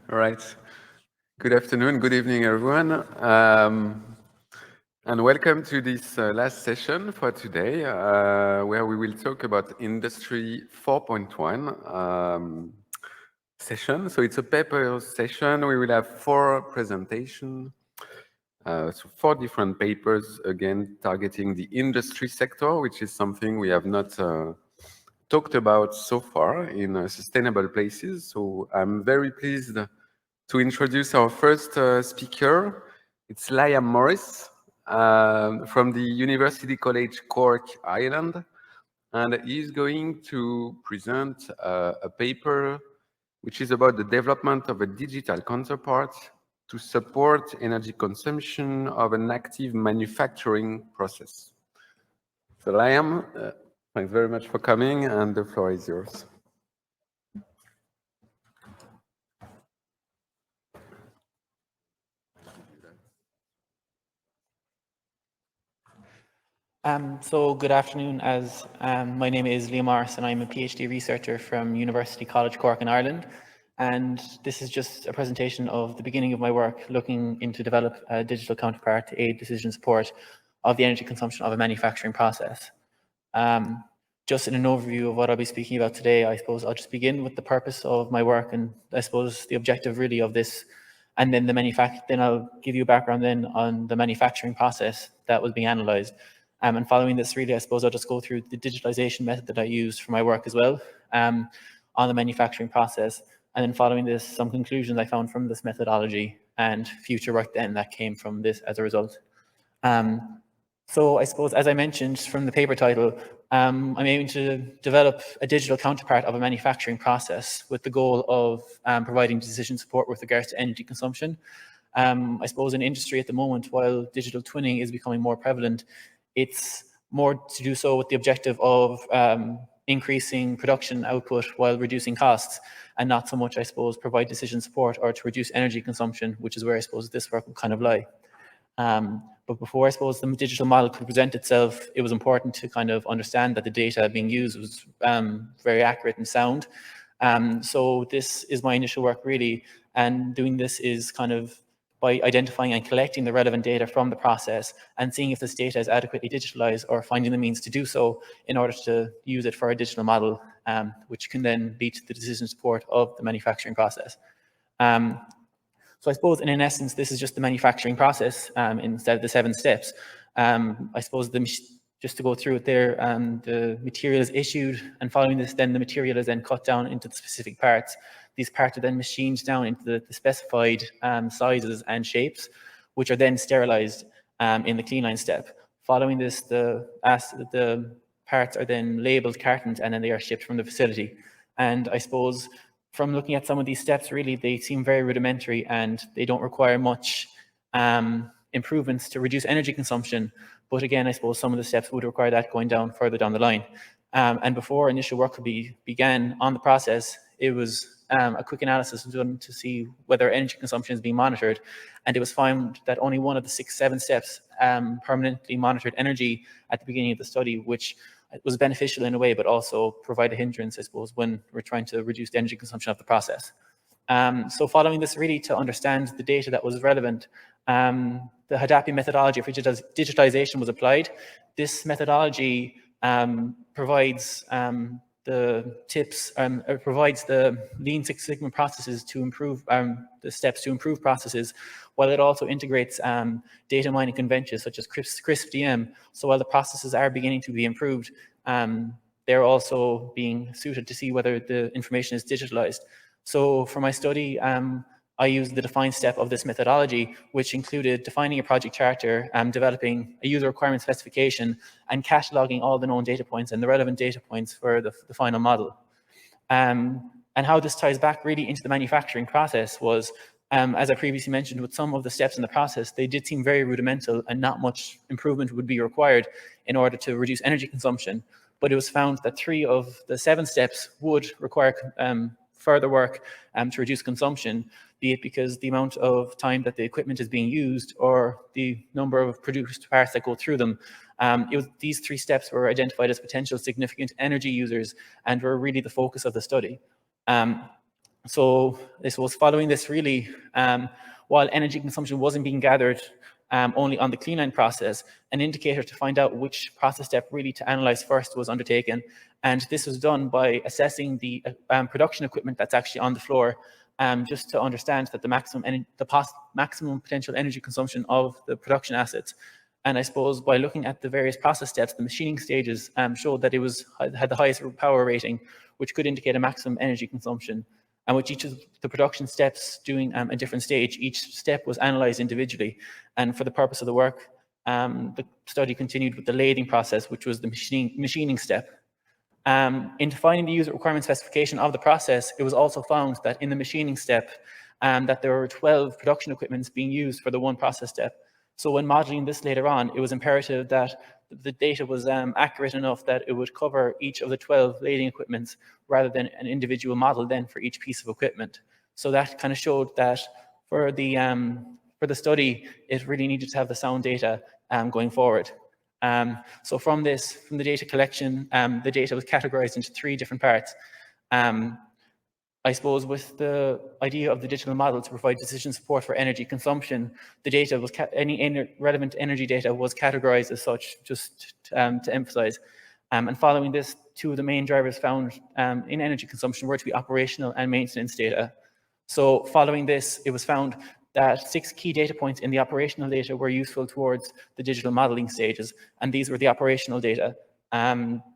All right. Good afternoon, good evening, everyone. And welcome to this last session for today, where we will talk about Industry 4.1 session. So it's a paper session. We will have 4 presentations. So 4 different papers, again, targeting the industry sector, which is something we have not talked about so far in sustainable places. So I'm very pleased to introduce our first speaker. It's Liam Morris from the University College Cork, Ireland. And he's going to present a paper which is about the development of a digital counterpart to support energy consumption of an active manufacturing process. So Liam, thanks very much for coming, and the floor is yours. So good afternoon, my name is Liam Morris and I'm a PhD researcher from University College Cork in Ireland. And this is just a presentation of the beginning of my work looking into develop a digital counterpart to aid decision support of the energy consumption of a manufacturing process. Just in an overview of what I'll be speaking about today, I suppose I'll just begin with the purpose of my work and I suppose the objective really of this, and then then I'll give you a background then on the manufacturing process that was being analysed. And following this, really, I suppose I'll just go through the digitalization method that I used for my work as well on the manufacturing process. And then following this, some conclusions I found from this methodology and future work then that came from this as a result. So I suppose, as I mentioned from the paper title, I'm aiming to develop a digital counterpart of a manufacturing process with the goal of providing decision support with regards to energy consumption. I suppose in industry at the moment, while digital twinning is becoming more prevalent, it's more to do so with the objective of increasing production output while reducing costs, and not so much, I suppose, provide decision support or to reduce energy consumption, which is where I suppose this work will kind of lie. But before, I suppose, the digital model could present itself, it was important to kind of understand that the data being used was very accurate and sound. So this is my initial work, really, and doing this is kind of by identifying and collecting the relevant data from the process and seeing if this data is adequately digitalized or finding the means to do so in order to use it for a digital model, which can then lead to the decision support of the manufacturing process. So I suppose in essence, this is just the manufacturing process instead of the 7 steps. I suppose just to go through it there, the material is issued, and following this, then the material is then cut down into the specific parts. These parts are then machined down into the specified sizes and shapes, which are then sterilized in the clean line step. Following this, the parts are then labeled, cartoned, and then they are shipped from the facility. And I suppose from looking at some of these steps, really, they seem very rudimentary and they don't require much improvements to reduce energy consumption. But again, I suppose some of the steps would require that going down further down the line. And before initial work began on the process, it was a quick analysis done to see whether energy consumption is being monitored. And it was found that only one of the 7 steps permanently monitored energy at the beginning of the study, which was beneficial in a way, but also provide a hindrance, I suppose, when we're trying to reduce the energy consumption of the process. So following this, really, to understand the data that was relevant, the Hadopi methodology for digitalization was applied. This methodology provides the tips, provides the Lean Six Sigma processes to improve the steps to improve processes, while it also integrates data mining conventions such as CRISP-DM. So while the processes are beginning to be improved, they're also being suited to see whether the information is digitalized. So for my study, I used the define step of this methodology, which included defining a project charter, developing a user requirement specification, and cataloging all the known data points and the relevant data points for the final model. And how this ties back really into the manufacturing process was, as I previously mentioned, with some of the steps in the process, they did seem very rudimental and not much improvement would be required in order to reduce energy consumption. But it was found that 3 of the 7 steps would require further work to reduce consumption, be it because the amount of time that the equipment is being used or the number of produced parts that go through them. These 3 steps were identified as potential significant energy users and were really the focus of the study. So this was following this really, while energy consumption wasn't being gathered only on the clean line process, an indicator to find out which process step really to analyze first was undertaken. And this was done by assessing the production equipment that's actually on the floor, just to understand that the maximum potential energy consumption of the production assets. And I suppose by looking at the various process steps, the machining stages showed that it had the highest power rating, which could indicate a maximum energy consumption. And with each of the production steps doing a different stage, each step was analysed individually. And for the purpose of the work, the study continued with the lathing process, which was the machining step. In defining the user requirement specification of the process, it was also found that in the machining step, that there were 12 production equipments being used for the one process step. So when modeling this later on, it was imperative that the data was accurate enough that it would cover each of the 12 lathing equipments rather than an individual model then for each piece of equipment. So that kind of showed that for the study, it really needed to have the sound data going forward. So from the data collection, the data was categorized into 3 different parts. I suppose with the idea of the digital model to provide decision support for energy consumption, the data was, any relevant energy data was categorized as such, just to emphasize. And following this, 2 of the main drivers found in energy consumption were to be operational and maintenance data. So following this, it was found that 6 key data points in the operational data were useful towards the digital modeling stages, and these were the operational data.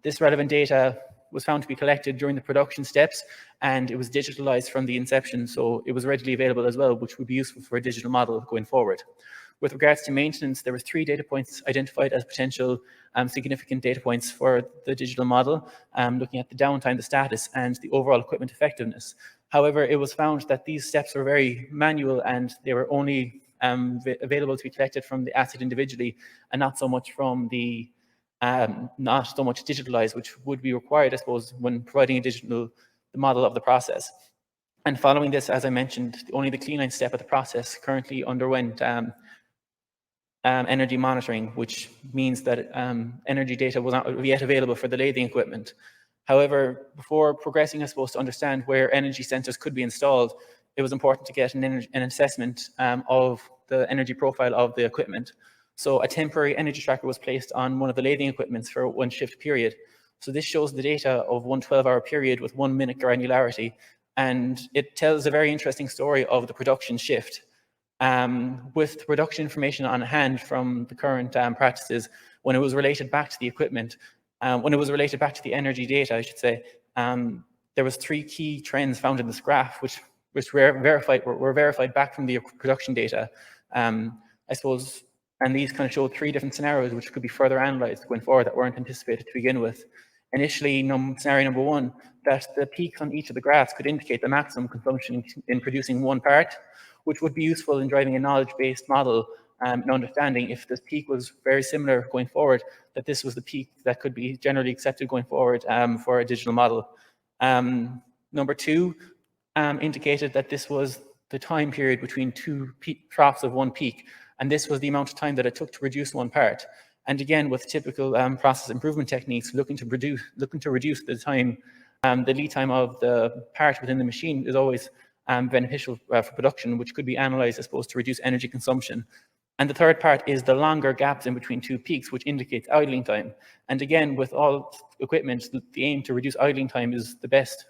This relevant data was found to be collected during the production steps, and it was digitalized from the inception, so it was readily available as well, which would be useful for a digital model going forward. With regards to maintenance, there were 3 data points identified as potential significant data points for the digital model, looking at the downtime, the status, and the overall equipment effectiveness. However, it was found that these steps were very manual and they were only available to be collected from the asset individually and not so much from the not so much digitalized, which would be required, I suppose, when providing the model of the process. And following this, as I mentioned, only the clean line step of the process currently underwent energy monitoring, which means that energy data was not yet available for the lathing equipment. However, before progressing, I suppose, to understand where energy sensors could be installed, it was important to get an assessment of the energy profile of the equipment. So a temporary energy tracker was placed on one of the lathing equipments for 1 shift period. So this shows the data of 1 12-hour period with 1 minute granularity, and it tells a very interesting story of the production shift. With the production information on hand from the current practices, when it was related back to the equipment, when it was related back to the energy data, I should say, there was 3 key trends found in this graph, which were verified back from the production data. I suppose, and these kind of showed 3 different scenarios which could be further analyzed going forward that weren't anticipated to begin with. Initially, scenario number 1, that the peaks on each of the graphs could indicate the maximum consumption in producing 1 part, which would be useful in driving a knowledge-based model and understanding if this peak was very similar going forward, that this was the peak that could be generally accepted going forward for a digital model. Number 2 indicated that this was the time period between 2 troughs of 1 peak, and this was the amount of time that it took to reduce 1 part. And again, with typical process improvement techniques, looking to reduce the time, the lead time of the part within the machine is always beneficial for production, which could be analyzed, I suppose, to reduce energy consumption. And the third part is the longer gaps in between 2 peaks, which indicates idling time. And again, with all equipment, the aim to reduce idling time is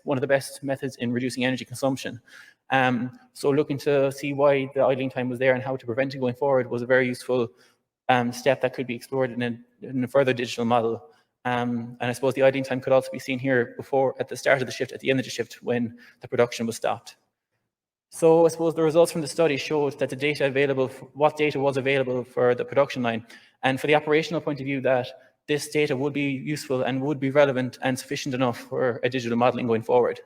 one of the best methods in reducing energy consumption. So looking to see why the idling time was there and how to prevent it going forward was a very useful step that could be explored in a further digital model. And I suppose the idling time could also be seen here at the start of the shift, at the end of the shift, when the production was stopped. So I suppose the results from the study showed that what data was available for the production line, and for the operational point of view, that this data would be useful and would be relevant and sufficient enough for a digital modeling going forward.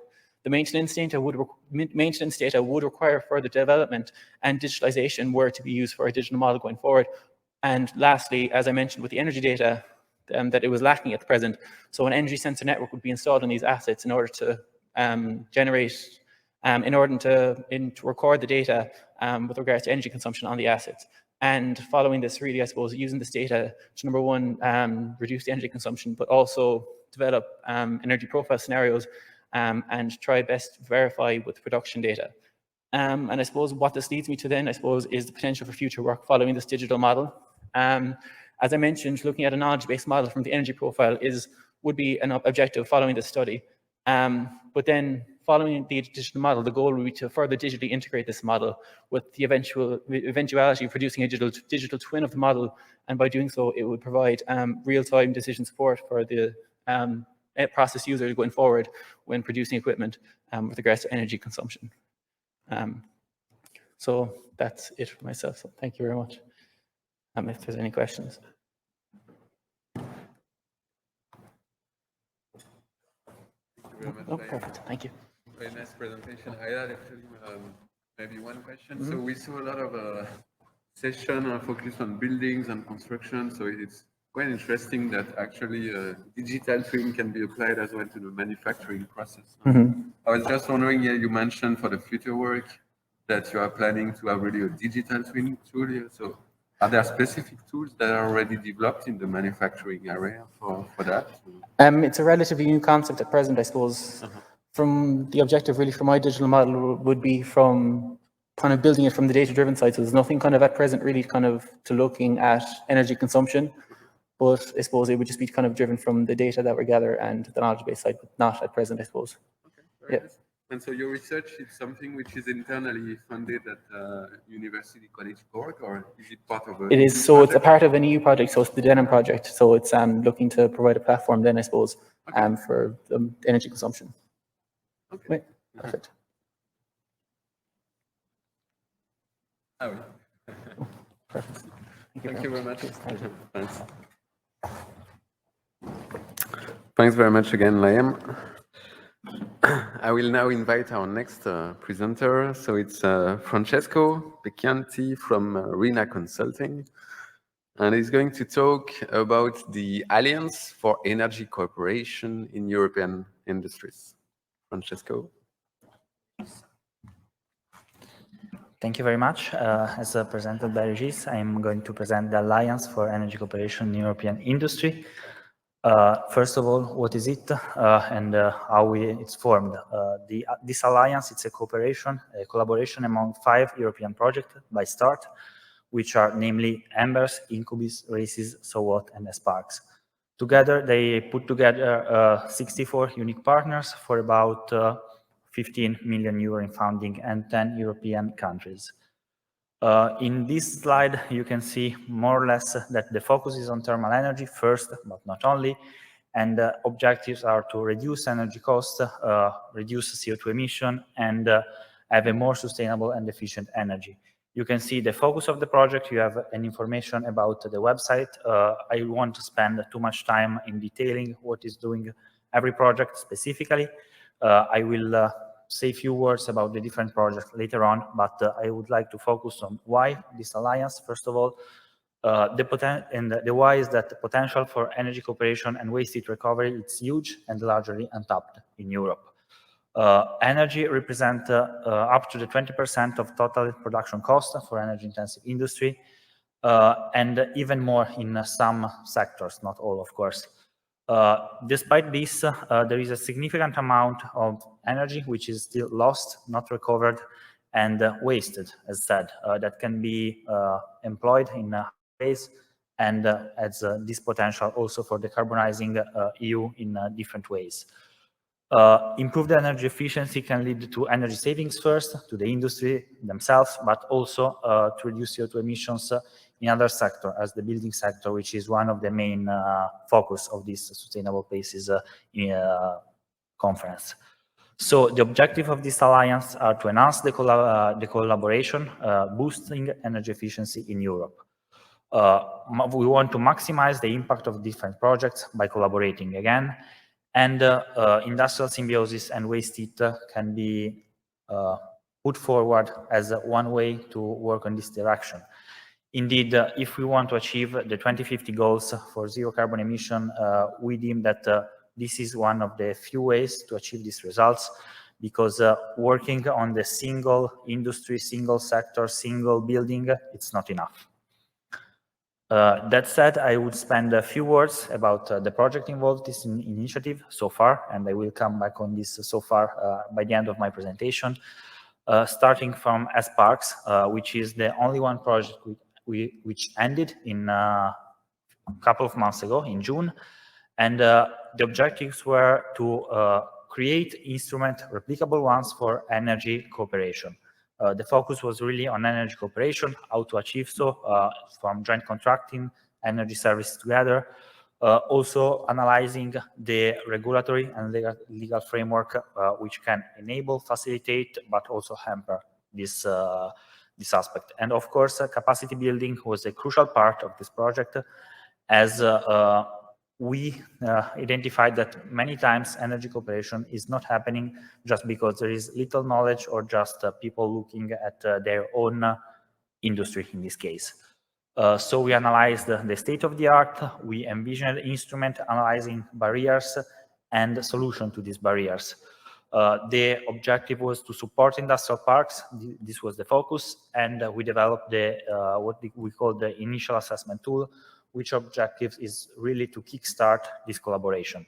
The maintenance data would require further development, and digitalization were to be used for a digital model going forward. And lastly, as I mentioned with the energy data, that it was lacking at the present. So an energy sensor network would be installed on these assets in order to record the data with regards to energy consumption on the assets. And following this, really, I suppose, using this data to, number 1, reduce the energy consumption, but also develop energy profile scenarios and try best to verify with production data. And I suppose what this leads me to then, I suppose, is the potential for future work following this digital model. As I mentioned, looking at a knowledge-based model from the energy profile would be an objective following this study. But then following the digital model, the goal would be to further digitally integrate this model with the eventuality of producing a digital twin of the model. And by doing so, it would provide real-time decision support for the process user going forward when producing equipment with regards to energy consumption. So that's it for myself. So thank you very much. If there's any questions. Oh, perfect. Thank you. Very nice presentation. I had actually maybe one question. So we saw a lot of session focused on buildings and construction. So it's quite interesting that actually digital twin can be applied as well to the manufacturing process. I was just wondering, yeah, you mentioned for the future work that you are planning to have really a digital twin tool here. So are there specific tools that are already developed in the manufacturing area for that? It's a relatively new concept at present, I suppose. From the objective really for my digital model would be from kind of building it from the data-driven side. So there's nothing kind of at present really kind of to looking at energy consumption, but I suppose it would just be kind of driven from the data that we gather and the knowledge-based side, but not at present, I suppose. Okay, very nice. And so your research is something which is internally funded at University College Cork, or is it part of a... It is, so project? It's a part of an EU project, so it's the Denim project. So it's looking to provide a platform then, I suppose, for energy consumption. Okay. Right. Perfect. Oh, perfect. Thank you very much. Thank you. Thanks. Thanks very much again, Liam. I will now invite our next presenter. So it's Francesco Peccianti from RINA Consulting. And he's going to talk about the Alliance for Energy Cooperation in European Industries. Francesco. Thank you very much. As presented by Regis, I'm going to present the Alliance for Energy Cooperation in European Industry. First of all, what is it and how it's formed? This alliance, it's a collaboration among 5 European projects by START, which are namely Embers, Incubus, RACES, SOWOT, and Sparks. Together, they put together 64 unique partners for about 15 million euro in funding and 10 European countries. In this slide, you can see more or less that the focus is on thermal energy first, but not only, and objectives are to reduce energy costs, reduce CO2 emission, and have a more sustainable and efficient energy. You can see the focus of the project. You have an information about the website. I won't spend too much time in detailing what is doing every project specifically. I will say a few words about the different projects later on, but I would like to focus on why this alliance. First of all, the why is that the potential for energy cooperation and waste heat recovery is huge and largely untapped in Europe. Energy represents up to the 20% of total production cost for energy-intensive industry, and even more in some sectors, not all, of course. Despite this, there is a significant amount of energy which is still lost, not recovered, and wasted, as said, that can be employed in ways and has this potential also for decarbonizing EU in different ways. Improved energy efficiency can lead to energy savings first, to the industry themselves, but also to reduce CO2 emissions in other sectors, as the building sector, which is one of the main focus of this Sustainable Places conference. So the objective of this alliance are to enhance the collaboration, boosting energy efficiency in Europe. We want to maximize the impact of different projects by collaborating again, and industrial symbiosis and waste heat can be put forward as one way to work on this direction. Indeed, if we want to achieve the 2050 goals for zero carbon emission, we deem that this is one of the few ways to achieve these results, because working on the single industry, single sector, single building, it's not enough. That said, I would spend a few words about the project involved in this initiative so far, and I will come back on this so far by the end of my presentation, starting from Sparks, which is the only one project which ended in a couple of months ago, in June, and the objectives were to create instrument, replicable ones for energy cooperation. The focus was really on energy cooperation, how to achieve so, from joint contracting, energy services together, also analyzing the regulatory and legal framework which can enable, facilitate, but also hamper this, this aspect. And of course, capacity building was a crucial part of this project, as we identified that many times energy cooperation is not happening just because there is little knowledge or just people looking at their own industry in this case. So we analyzed the state of the art, we envisioned instrument analyzing barriers and solution to these barriers. The objective was to support industrial parks, this was the focus, and we developed the what we call the initial assessment tool, which objective is really to kickstart this collaboration.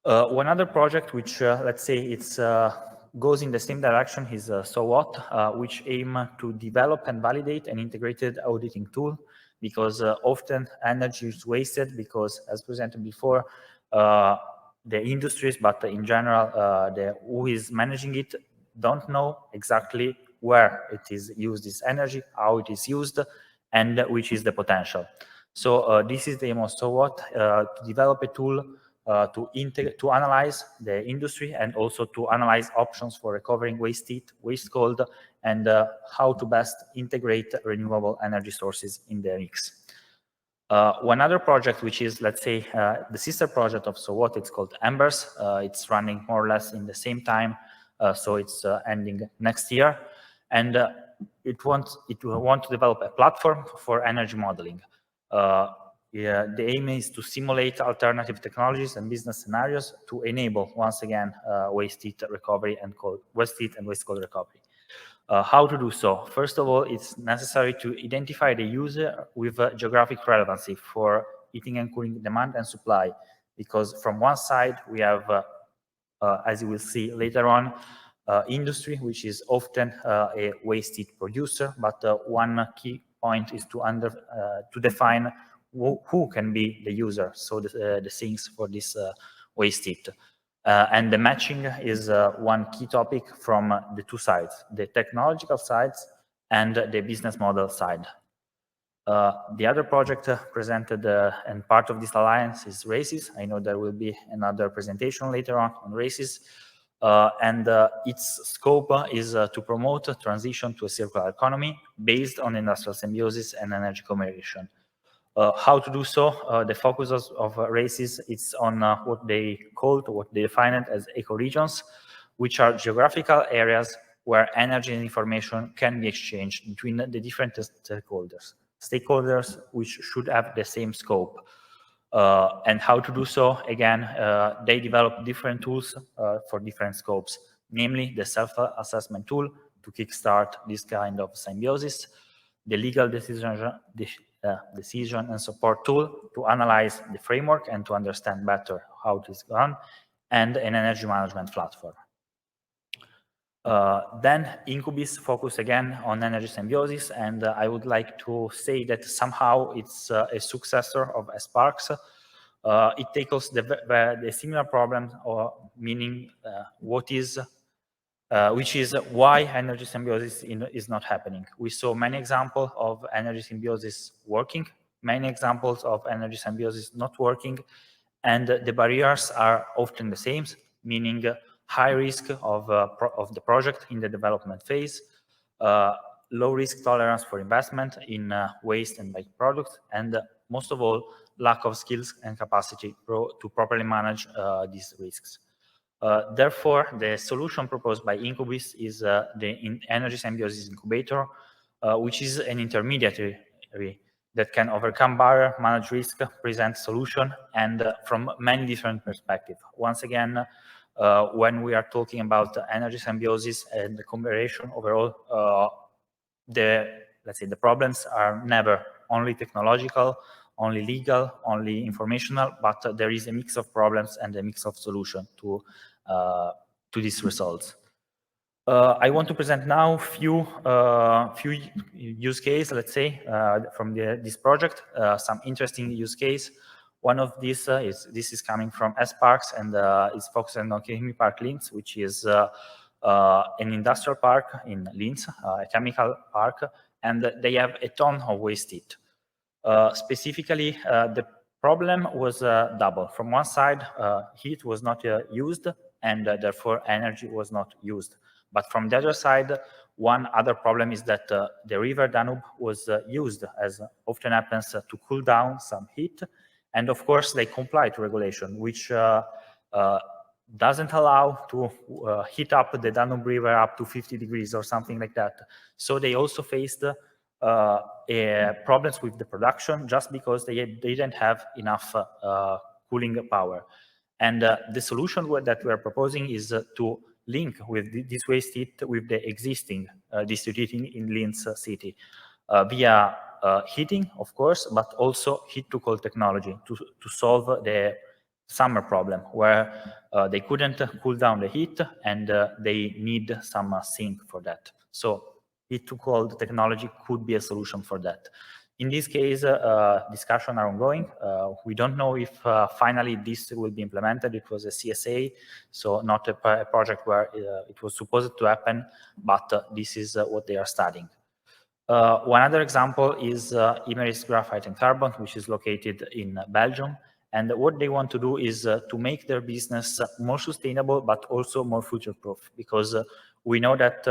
One other project which, let's say, it's goes in the same direction is So What, which aim to develop and validate an integrated auditing tool, because often energy is wasted because, as presented before, the industries, but in general, who is managing it don't know exactly where it is used, this energy, how it is used, and which is the potential. So this is the aim of So What, to develop a tool to analyze the industry and also to analyze options for recovering waste heat, waste cold, and how to best integrate renewable energy sources in the mix. One other project, which is, let's say, the sister project of So What, it's called Embers. It's running more or less in the same time, so it's ending next year. And it wants to develop a platform for energy modeling. The aim is to simulate alternative technologies and business scenarios to enable, once again, waste heat recovery and waste heat and waste cold recovery. How to do so? First of all, it's necessary to identify the user with geographic relevancy for heating and cooling demand and supply, because from one side we have, as you will see later on, industry, which is often a waste heat producer, but one key point is to define who can be the user, so the sinks for this waste heat. And the matching is one key topic from the two sides, the technological sides and the business model side. The other project presented and part of this alliance is RACES. I know there will be another presentation later on RACES. And its scope is to promote a transition to a circular economy based on industrial symbiosis and energy cooperation. How to do so? The focus of RACES is on what they define it as ecoregions, which are geographical areas where energy and information can be exchanged between the different stakeholders which should have the same scope. And how to do so? Again, they develop different tools for different scopes, namely the self-assessment tool to kickstart this kind of symbiosis, the legal decision and support tool to analyze the framework and to understand better how it is done, and an energy management platform. Then Incubis focus again on energy symbiosis, and I would like to say that somehow it's a successor of Sparks. It tackles the similar problem, or meaning which is why energy symbiosis is not happening. We saw many examples of energy symbiosis working, many examples of energy symbiosis not working, and the barriers are often the same, meaning high risk of the project in the development phase, low risk tolerance for investment in waste and byproducts, and most of all, lack of skills and capacity to properly manage these risks. Therefore, the solution proposed by Incubis is the energy symbiosis incubator, which is an intermediary that can overcome barrier, manage risk, present solution, and from many different perspectives. Once again, when we are talking about energy symbiosis and the cooperation overall, let's say the problems are never only technological, only legal, only informational, but there is a mix of problems and a mix of solutions to these results. I want to present now few use cases, let's say, from this project, some interesting use case. One of these is coming from Sparks and is focusing on Chemie Park Linz, which is an industrial park in Linz, a chemical park, and they have a ton of waste heat. Specifically, the problem was double. From one side, heat was not used, and therefore energy was not used. But from the other side, one other problem is that the river Danube was used, as often happens, to cool down some heat. And of course, they comply to regulation, which doesn't allow to heat up the Danube River up to 50 degrees or something like that. So they also faced problems with the production just because they didn't have enough cooling power. And the solution that we are proposing is to link with this waste heat with the existing district heating in Linz city via heating, of course, but also heat-to-cold technology to solve the summer problem where they couldn't cool down the heat and they need some sink for that. So heat-to-cold technology could be a solution for that. In this case, discussions are ongoing. We don't know if finally this will be implemented. It was a CSA, so not a project where it was supposed to happen, but this is what they are studying. One other example is Imerys Graphite and Carbon, which is located in Belgium. And what they want to do is to make their business more sustainable, but also more future-proof, because we know that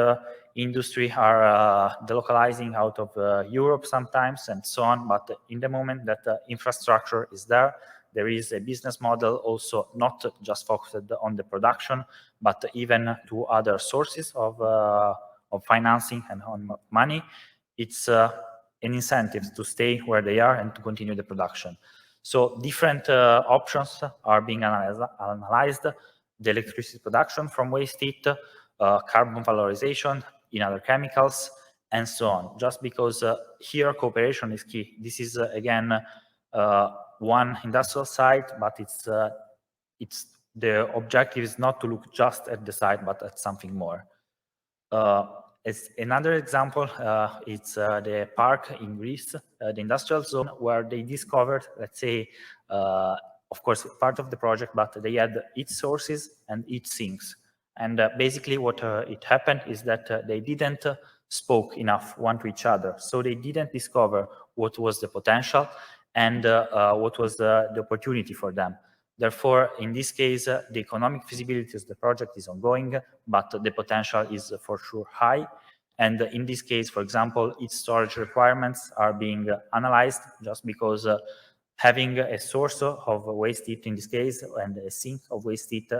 industry are delocalizing out of Europe sometimes and so on. But in the moment that infrastructure is there, there is a business model also not just focused on the production, but even to other sources of financing and on money. It's an incentive to stay where they are and to continue the production. So different options are being analyzed, the electricity production from waste heat, carbon valorization in other chemicals, and so on, just because here cooperation is key. This is, again, one industrial site, but the objective is not to look just at the site, but at something more. As another example, it's the park in Greece, the industrial zone, where they discovered, let's say, of course, part of the project, but they had heat sources and heat sinks. And basically what it happened is that they didn't spoke enough one to each other. So they didn't discover what was the potential and what was the opportunity for them. Therefore, in this case, the economic feasibility of the project is ongoing, but the potential is for sure high. And in this case, for example, its storage requirements are being analyzed just because having a source of waste heat in this case and a sink of waste heat,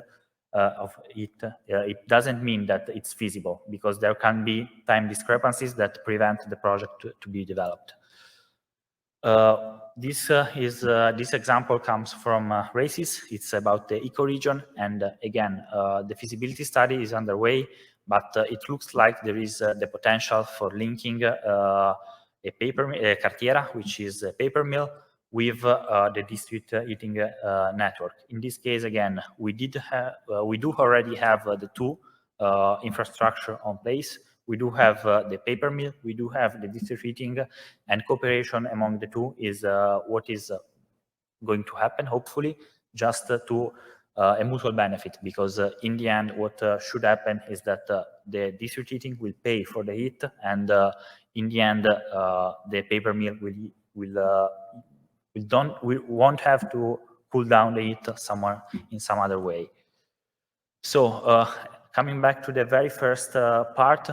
it doesn't mean that it's feasible, because there can be time discrepancies that prevent the project to be developed. This example comes from RACES. It's about the ecoregion, and again, the feasibility study is underway, but it looks like there is the potential for linking a cartiera, which is a paper mill, with the district heating network. In this case, again, we do already have the two infrastructure on place. We do have the paper mill, we do have the district heating, and cooperation among the two is what is going to happen, hopefully, just to a mutual benefit, because in the end, what should happen is that the district heating will pay for the heat, and in the end, the paper mill we won't have to cool down the heat somewhere in some other way. So coming back to the very first part,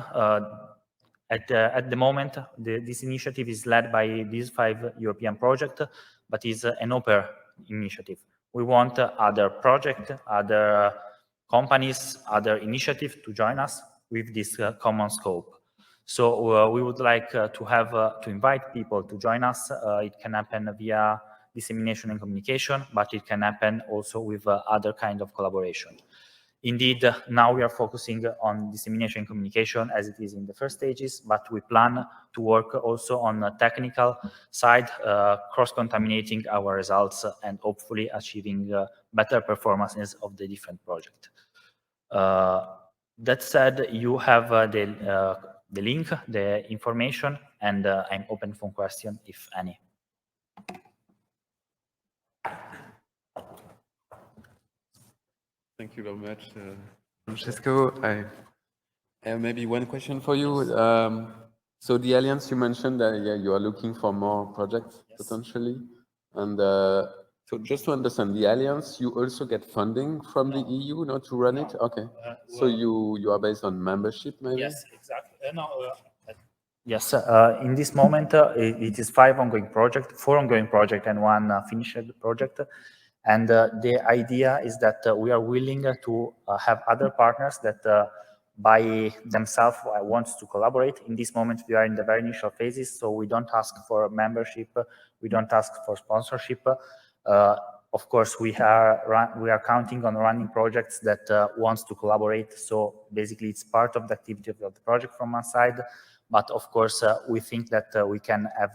at the moment, this initiative is led by these 5 European projects, but is an open initiative. We want other projects, other companies, other initiatives to join us with this common scope. So we would like to invite people to join us. It can happen via dissemination and communication, but it can happen also with other kind of collaboration. Indeed, now we are focusing on dissemination communication as it is in the first stages, but we plan to work also on the technical side, cross-contaminating our results and hopefully achieving better performances of the different projects. That said, you have the link, the information, and I'm open for questions if any. Thank you very much, Francesco. I have maybe one question for you. So the Alliance, you mentioned that you are looking for more projects potentially. And so just to understand, the Alliance, you also get funding from the EU not to run it? Okay. So you are based on membership maybe? Yes, exactly. Yes, in this moment, it is 5 ongoing projects, 4 ongoing projects and 1 finished project. And the idea is that we are willing to have other partners that by themselves want to collaborate. In this moment, we are in the very initial phases, so we don't ask for membership, we don't ask for sponsorship. Of course, we are counting on running projects that wants to collaborate. So basically, it's part of the activity of the project from one side. But of course, we think that we can have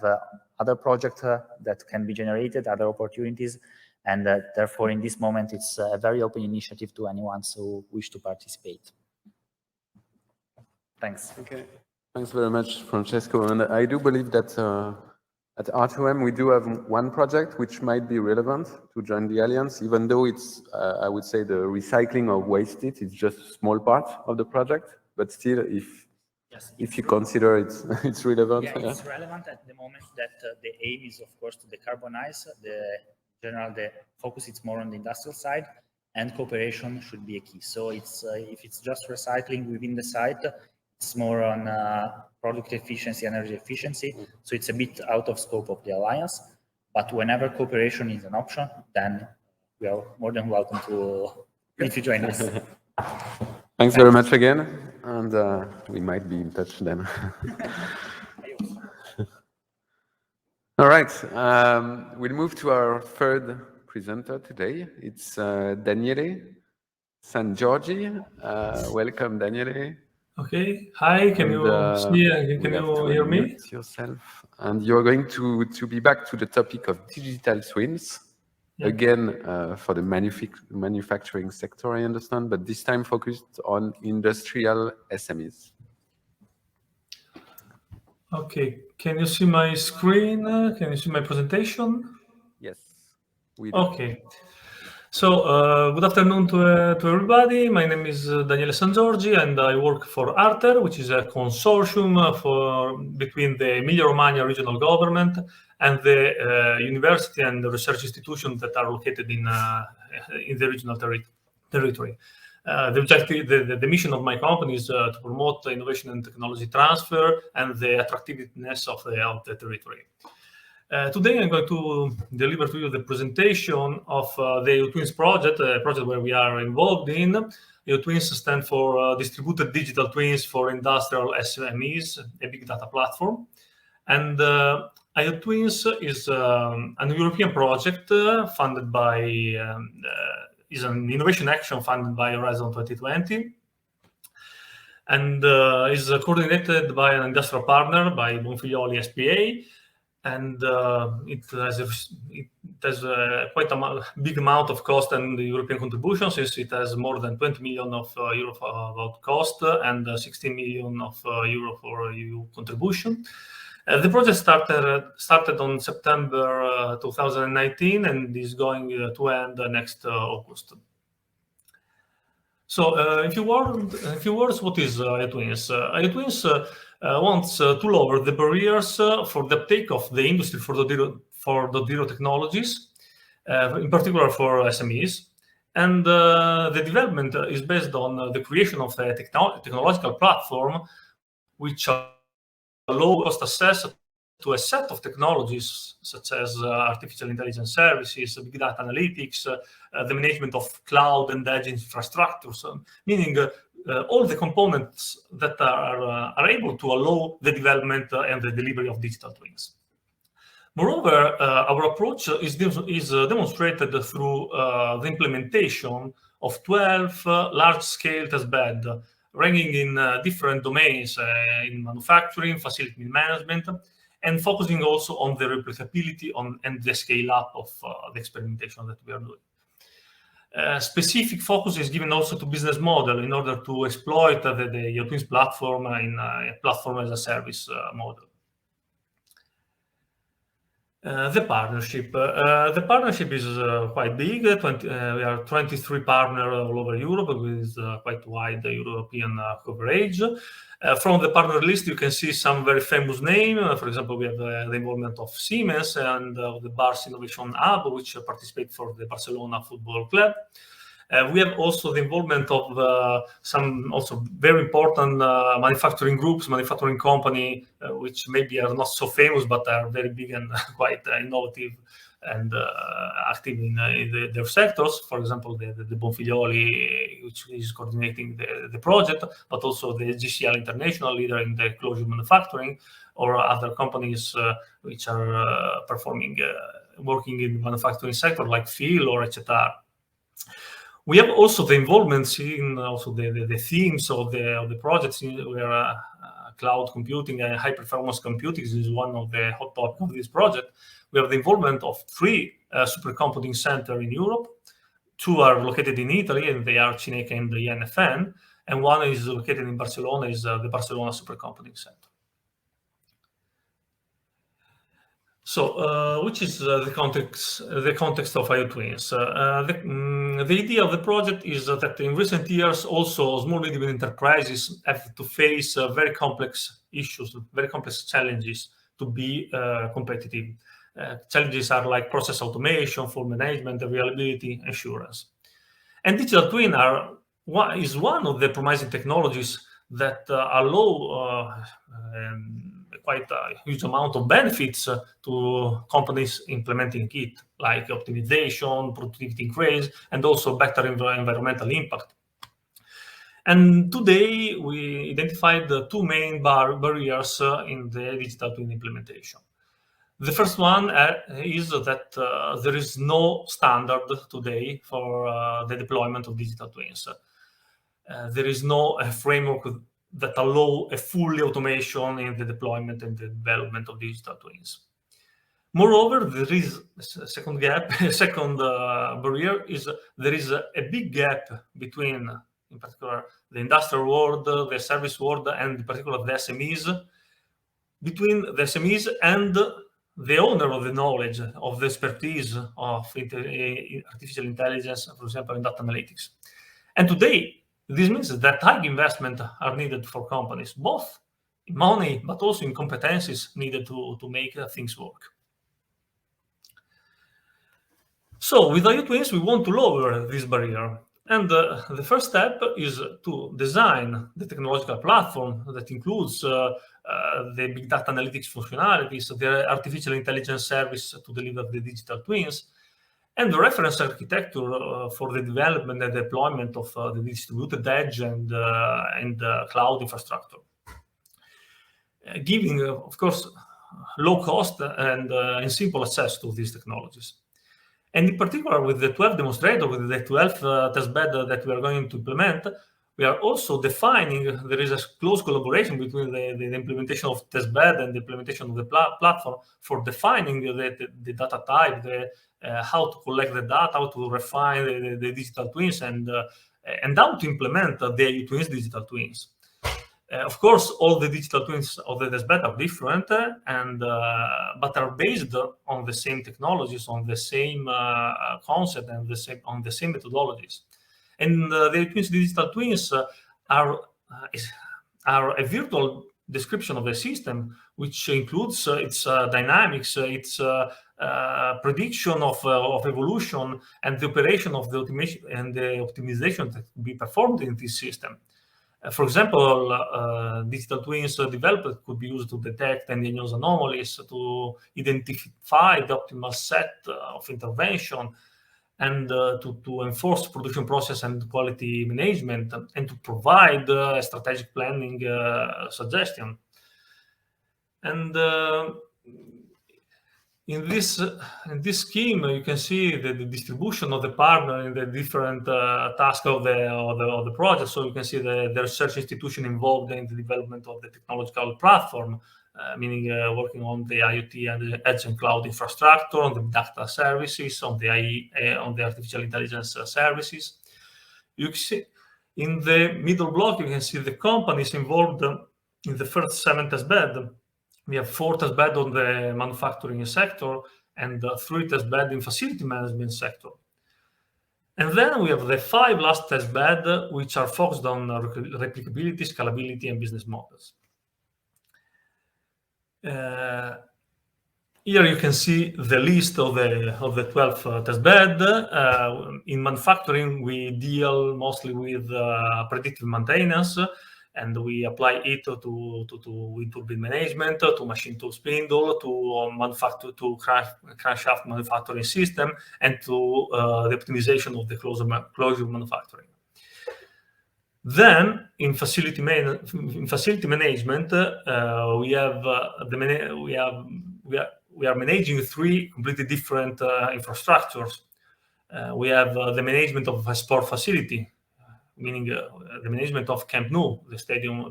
other projects that can be generated, other opportunities. And therefore, in this moment, it's a very open initiative to anyone who wish to participate. Thanks. Okay. Thanks very much, Francesco. And I do believe that at R2M, we do have 1 project which might be relevant to join the Alliance, even though it's, I would say, the recycling of waste heat is just a small part of the project. But still, if you consider it's relevant. Yeah, it's relevant at the moment that the aim is, of course, to decarbonize. The focus is more on the industrial side, and cooperation should be a key. So it's if it's just recycling within the site, it's more on product efficiency, energy efficiency. So it's a bit out of scope of the Alliance. But whenever cooperation is an option, then we are more than welcome to if you join us. Thanks very much again, and we might be in touch then. All right, we'll move to our third presenter today. It's Daniele Sangiorgi. Welcome, Daniele. Okay, hi, can you see and can you hear me? Yourself. And you're going to be back to the topic of digital twins. Yeah. Again, for the manufacturing sector, I understand, but this time focused on industrial SMEs. Okay, can you see my screen? Can you see my presentation? Yes, we do. Okay. So, good afternoon to everybody. My name is Daniele Sangiorgi, and I work for ARTER, which is a consortium between the Emilia-Romagna regional government and the university and the research institutions that are located in the regional territory. The mission of my company is to promote innovation and technology transfer and the attractiveness of the territory. Today, I'm going to deliver to you the presentation of the IoTwins project, a project where we are involved in. IoTwins stands for Distributed Digital Twins for Industrial SMEs, a big data platform. And IoTwins is an European project funded by, is an innovation action funded by Horizon 2020. And is coordinated by an industrial partner, by Bonfiglioli SPA. And it has quite a big amount of cost and the European contributions, since it has more than 20 million of euro about cost and 16 million of euro for EU contribution. The project started on September 2019 and is going to end next August. So, in few words, what is IoTwins? IoTwins wants to lower the barriers for the uptake of the industry for the zero technologies, in particular for SMEs. And the development is based on the creation of a technological platform which allow cost access to a set of technologies such as artificial intelligence services, big data analytics, the management of cloud and edge infrastructures, meaning all the components that are able to allow the development and the delivery of digital twins. Moreover, our approach is demonstrated through the implementation of 12 large-scale testbed, ranging in different domains in manufacturing, facility management, and focusing also on the replicability and the scale-up of the experimentation that we are doing. Specific focus is given also to business model in order to exploit the IoTwins platform in a platform as a service model. The partnership is quite big. We are 23 partners all over Europe with quite wide European coverage. From the partner list, you can see some very famous names. For example, we have the involvement of SMEs and the Bars Innovation Hub, which participate for the Barcelona Football Club. We have also the involvement of some also very important manufacturing groups, manufacturing company, which maybe are not so famous, but are very big and quite innovative and active in their sectors. For example, the Bonfiglioli, which is coordinating the project, but also the GCL International, leader in the closure manufacturing, or other companies which are working in the manufacturing sector like Phil or HTR. We have also the involvement in also the themes of the projects where cloud computing and high performance computing is one of the hot topics of this project. We have the involvement of 3 supercomputing centers in Europe. 2 are located in Italy, and they are Cineca and the INFN, and 1 is located in Barcelona, is the Barcelona Supercomputing Center. So, which is the context of IoTwins? The idea of the project is that in recent years, also small medium enterprises have to face very complex issues, very complex challenges to be competitive. Challenges are like process automation, full management, reliability, assurance. And digital twin is one of the promising technologies that allow quite a huge amount of benefits to companies implementing it, like optimization, productivity increase, and also better environmental impact. And today we identified the 2 main barriers in the digital twin implementation. The first one is that there is no standard today for the deployment of digital twins. There is no framework that allow a fully automation in the deployment and the development of digital twins. Moreover, there is a second gap, a second barrier is there is a big gap between, in particular, the industrial world, the service world, and in particular the SMEs, between the SMEs and the owner of the knowledge, of the expertise of artificial intelligence, for example, in data analytics. And today, this means that high investment are needed for companies, both in money, but also in competencies needed to make things work. So with IoTwins, we want to lower this barrier. And the first step is to design the technological platform that includes the big data analytics functionalities, the artificial intelligence service to deliver the digital twins, and the reference architecture for the development and deployment of the distributed edge and cloud infrastructure. Giving, of course, low cost and simple access to these technologies. And in particular, with the 12 demonstrator, with the 12 testbed that we are going to implement, we are also defining, there is a close collaboration between the implementation of testbed and the implementation of the platform for defining the data type, how to collect the data, how to refine the digital twins, and how to implement the IoTwins digital twins. Of course, all the digital twins of the testbed are different, but are based on the same technologies, on the same concept, and on the same methodologies. And the IoTwins digital twins are a virtual description of the system, which includes its dynamics, its prediction of evolution, and the operation of the automation and the optimization that will be performed in this system. For example, digital twins developed could be used to detect and diagnose anomalies, to identify the optimal set of intervention, and to enforce production process and quality management, and to provide strategic planning suggestion. And In this scheme, you can see the distribution of the partner in the different tasks of the project. So you can see the research institution involved in the development of the technological platform, meaning working on the IoT and the edge and cloud infrastructure, on the data services, on the artificial intelligence services. You can see in the middle block, you can see the companies involved in the first 7 testbed. We have 4 testbed on the manufacturing sector and 3 testbed in facility management sector. And then we have the 5 last testbed, which are focused on replicability, scalability, and business models. Here you can see the list of the 12 testbed. In manufacturing, we deal mostly with predictive maintenance, and we apply it to wind turbine management, to machine tool spindle, to crankshaft manufacturing system, and to the optimization of the closure manufacturing. Then, in facility management, we are managing 3 completely different infrastructures. We have the management of a sport facility, meaning the management of Camp Nou, the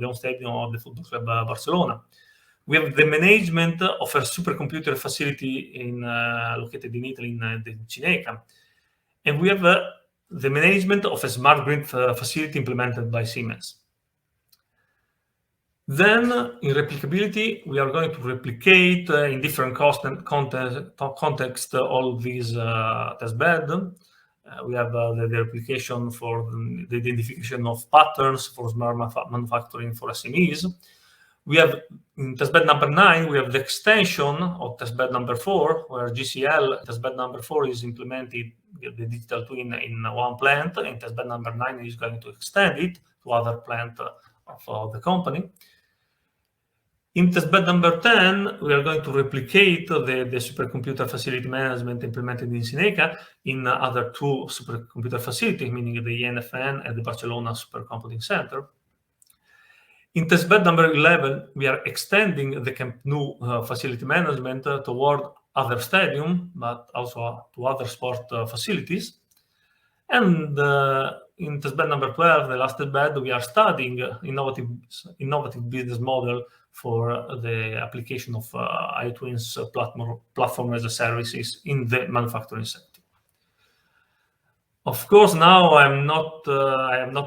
home stadium of the Football Club Barcelona. We have the management of a supercomputer facility located in Italy, in the Cineca. And we have the management of a smart grid facility implemented by Siemens. Then, in replicability, we are going to replicate in different context all these testbed. We have the replication for the identification of patterns for smart manufacturing for SMEs. We have in testbed number 9, we have the extension of testbed number 4, where GCL testbed number 4 is implemented the digital twin in one plant, and testbed number 9 is going to extend it to other plant of the company. In testbed number 10, we are going to replicate the supercomputer facility management implemented in Cineca in other 2 supercomputer facilities, meaning the INFN and the Barcelona Supercomputing Center. In testbed number 11, we are extending the Camp Nou facility management toward other stadium, but also to other sport facilities. And in testbed number 12, the last testbed, we are studying innovative business model for the application of IoTwins platform as a services in the manufacturing sector. Of course, now I have not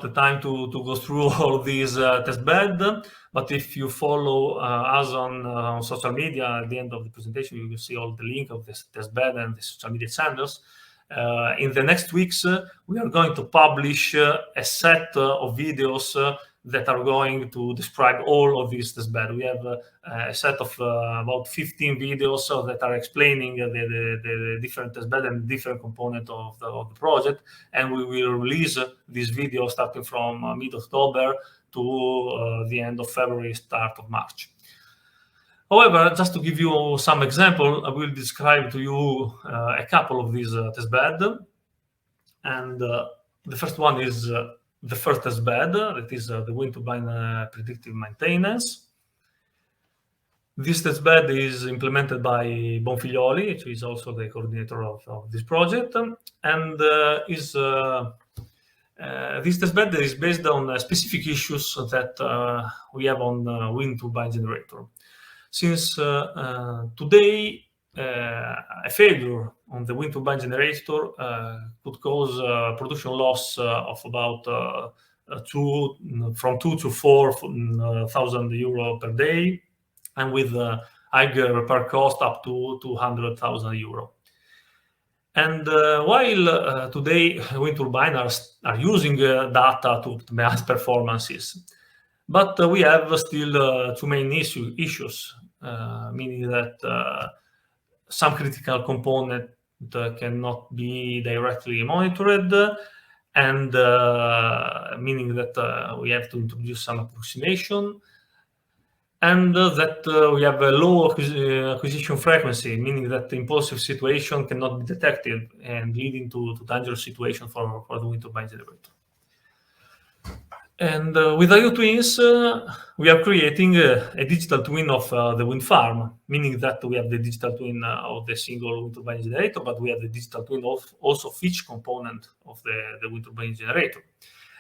the time to go through all these testbed, but if you follow us on social media, at the end of the presentation, you will see all the link of this testbed and the social media channels. In the next weeks, we are going to publish a set of videos that are going to describe all of these testbed. We have a set of about 15 videos that are explaining the different testbed and different components of the project, and we will release this video starting from mid-October to the end of February, start of March. However, just to give you some example, I will describe to you a couple of these testbed. And the first one is the first testbed, that is the wind turbine predictive maintenance. This testbed is implemented by Bonfiglioli, who is also the coordinator of this project. And this testbed is based on specific issues that we have on wind turbine generator. Since today, a failure on the wind turbine generator could cause production loss of about from 2 to 4,000 euro per day, and with higher repair cost up to 200,000 euro. And while today wind turbines are using data to optimize performances, but we have still 2 main issues, meaning that some critical component cannot be directly monitored, and meaning that we have to introduce some approximation, and that we have a low acquisition frequency, meaning that the impulsive situation cannot be detected and leading to dangerous situation for the wind turbine generator. And with IoTwins, we are creating a digital twin of the wind farm, meaning that we have the digital twin of the single wind turbine generator, but we have the digital twin of also of each component of the wind turbine generator.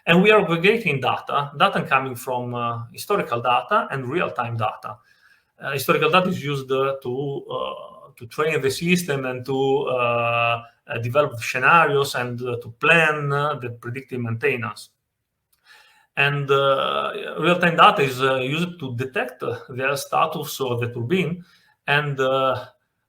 And we are aggregating data coming from historical data and real-time data. Historical data is used to train the system and to develop scenarios and to plan the predictive maintenance. And real-time data is used to detect the status of the turbine and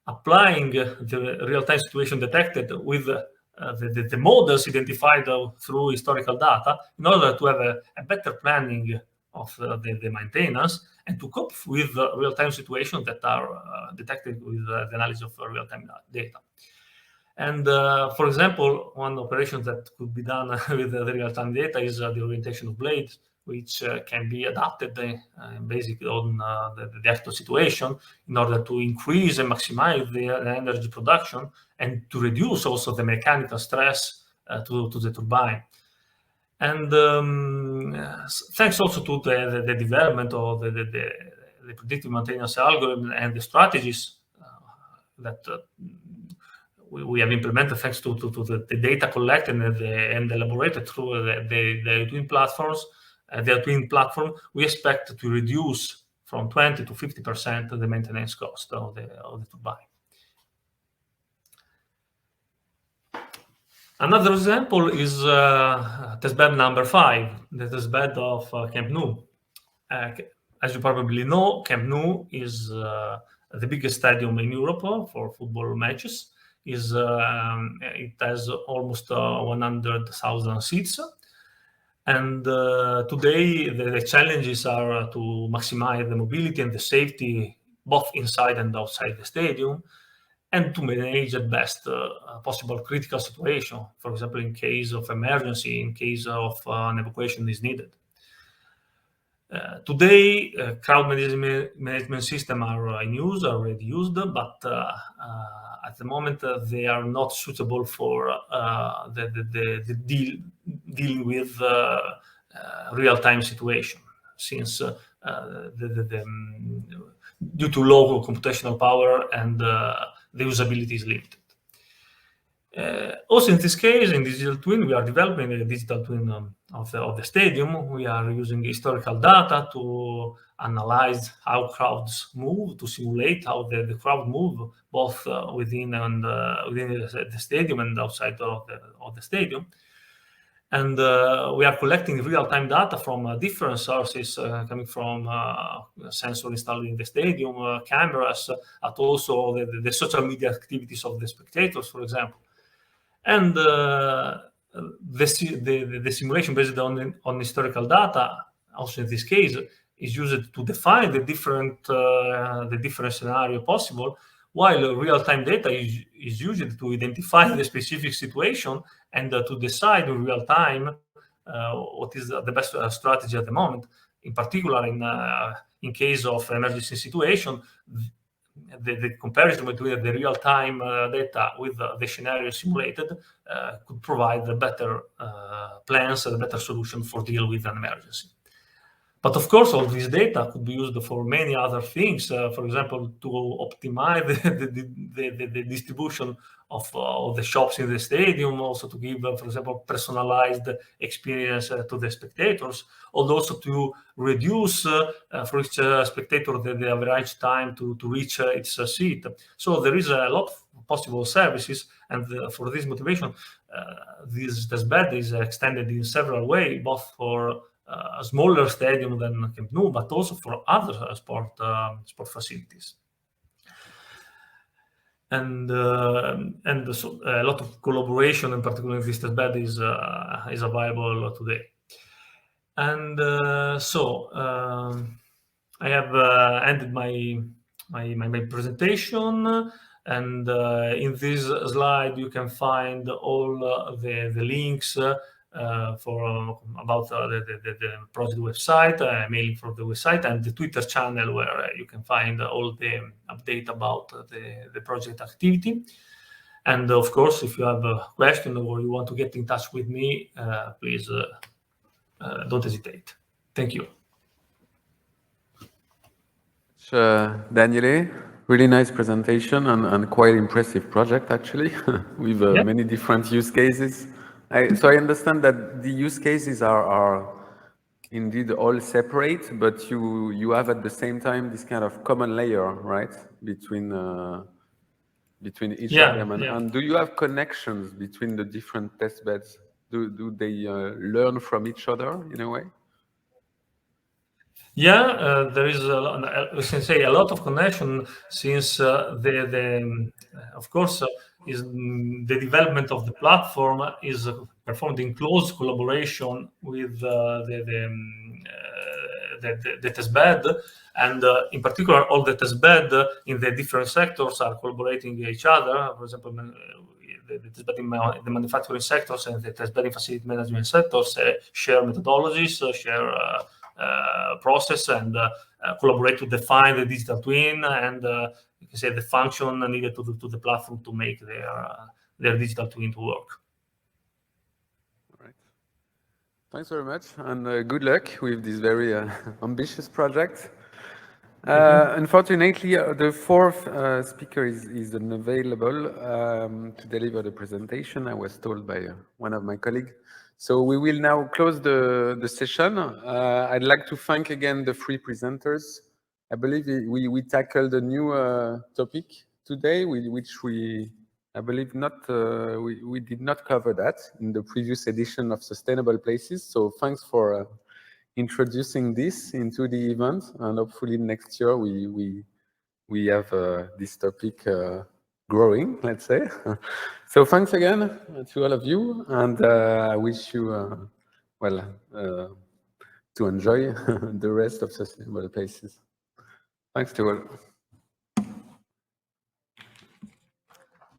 applying the real-time situation detected with the models identified through historical data in order to have a better planning of the maintenance and to cope with real-time situations that are detected with the analysis of real-time data. And for example, one operation that could be done with the real-time data is the orientation of blades, which can be adapted basically on the actual situation in order to increase and maximize the energy production and to reduce also the mechanical stress to the turbine. And thanks also to the development of the predictive maintenance algorithm and the strategies that we have implemented thanks to the data collected and elaborated through the twin platforms, the twin platform, we expect to reduce from 20 to 50% the maintenance cost of the turbine. Another example is testbed number 5, the testbed of Camp Nou. As you probably know, Camp Nou is the biggest stadium in Europe for football matches. It has almost 100,000 seats. And today, the challenges are to maximize the mobility and the safety, both inside and outside the stadium, and to manage at best possible critical situation, for example, in case of emergency, in case of an evacuation is needed. Today, crowd management systems are in use, already used, but at the moment they are not suitable for dealing with real-time situation, since due to low computational power and the usability is limited. Also, in this case, in digital twin, we are developing a digital twin of the stadium. We are using historical data to analyze how crowds move, to simulate how the crowd move, both within the stadium and outside of the stadium. And we are collecting real-time data from different sources, coming from sensors installed in the stadium, cameras, but also the social media activities of the spectators, for example. And the simulation based on historical data, also in this case, is used to define the different scenario possible, while real-time data is used to identify the specific situation and to decide in real time what is the best strategy at the moment. In particular, in case of emergency situation, the comparison between the real-time data with the scenario simulated could provide the better plans and a better solution for deal with an emergency. But of course, all this data could be used for many other things. For example, to optimize the distribution of the shops in the stadium, also to give, for example, personalized experience to the spectators, or also to reduce for each spectator the average time to reach its seat. So there is a lot of possible services, and for this motivation, this testbed is extended in several ways, both for a smaller stadium than Camp Nou, but also for other sport facilities. And so a lot of collaboration, in particular in this testbed, is available today. And so I have ended my presentation, and in this slide you can find all the links about the project website, mailing from the website, and the Twitter channel where you can find all the update about the project activity. And of course, if you have a question or you want to get in touch with me, please don't hesitate. Thank you. Daniele, really nice presentation and quite impressive project actually, with many different use cases. So I understand that the use cases are indeed all separate, but you have at the same time this kind of common layer, right, between each of them. And do you have connections between the different test beds? Do they learn from each other in a way? Yeah, there is, we can say, a lot of connection since of course, is the development of the platform is performed in close collaboration with the test bed, and in particular, all the test bed in the different sectors are collaborating with each other. For example, the test bed in the manufacturing sectors and the test bed in facility management sectors share methodologies, share process, and collaborate to define the digital twin and you can say the function needed to the platform to make their digital twin to work. All right. Thanks very much, and good luck with this very ambitious project. Unfortunately, the fourth speaker is unavailable to deliver the presentation, I was told by one of my colleagues. So we will now close the session. I'd like to thank again the three presenters. I believe we tackled a new topic today, which I believe we did not cover that in the previous edition of Sustainable Places. So thanks for introducing this into the event, and hopefully next year we have this topic growing, let's say. So thanks again to all of you, and I wish you to enjoy the rest of Sustainable Places. Thanks to all.